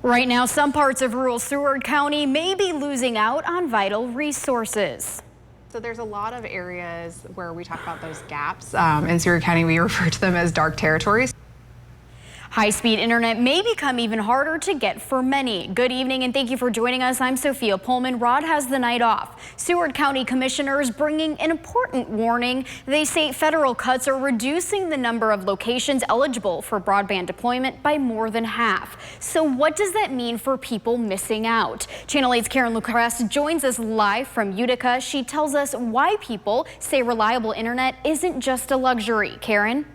Right now, some parts of rural Seward County may be losing out on vital resources. So there's a lot of areas where we talk about those gaps. In Seward County, we refer to them as dark territories. High-speed internet may become even harder to get for many. Good evening and thank you for joining us. I'm Sophia Pullman. Rod has the night off. Seward County commissioners bringing an important warning. They say federal cuts are reducing the number of locations eligible for broadband deployment by more than half. So what does that mean for people missing out? Channel 8's Karen Lucas joins us live from Utica. She tells us why people say reliable internet isn't just a luxury. Karen?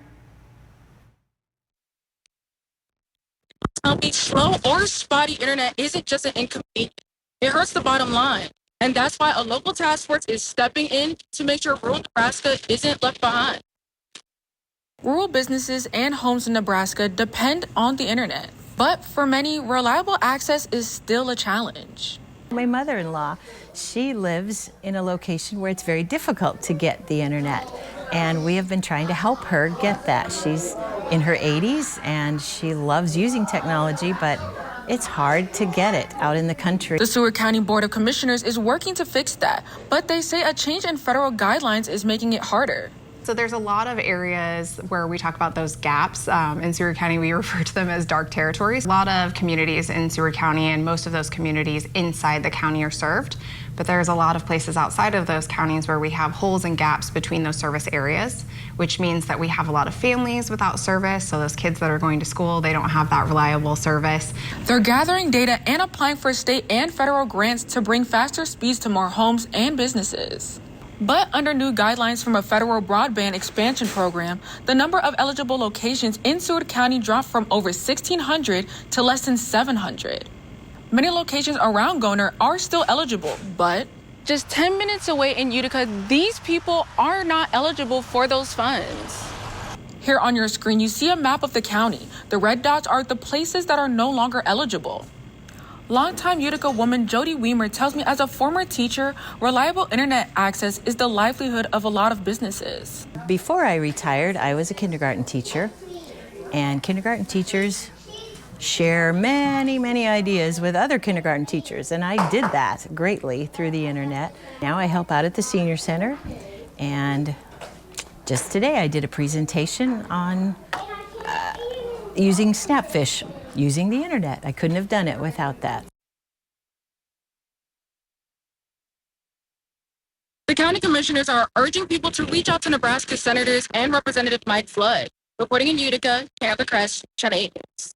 Tell me slow or spotty internet isn't just an inconvenience. It hurts the bottom line. And that's why a local task force is stepping in to make sure rural Nebraska isn't left behind. Rural businesses and homes in Nebraska depend on the internet. But for many, reliable access is still a challenge. My mother-in-law, she lives in a location where it's very difficult to get the internet. And we have been trying to help her get that. She's in her 80s and she loves using technology, but it's hard to get it out in the country. The Seward County Board of Commissioners is working to fix that, but they say a change in federal guidelines is making it harder. So there's a lot of areas where we talk about those gaps. In Seward County, we refer to them as dark territories. A lot of communities in Seward County, and most of those communities inside the county are served. But there's a lot of places outside of those counties where we have holes and gaps between those service areas, which means that we have a lot of families without service. So those kids that are going to school, they don't have that reliable service. They're gathering data and applying for state and federal grants to bring faster speeds to more homes and businesses. But under new guidelines from a federal broadband expansion program, the number of eligible locations in Seward County dropped from over 1,600 to less than 700. Many locations around Goner are still eligible, but just 10 minutes away in Utica, these people are not eligible for those funds. Here on your screen, you see a map of the county. The red dots are the places that are no longer eligible. Longtime Utica woman Jody Weimer tells me as a former teacher, reliable internet access is the livelihood of a lot of businesses. Before I retired, I was a kindergarten teacher, and kindergarten teachers share many, many ideas with other kindergarten teachers, and I did that greatly through the internet. Now I help out at the senior center, and just today I did a presentation on using Snapfish, using the internet. I couldn't have done it without that. The county commissioners are urging people to reach out to Nebraska senators and Representative Mike Flood. Reporting in Utica, Karen Lucas, Channel 8 News.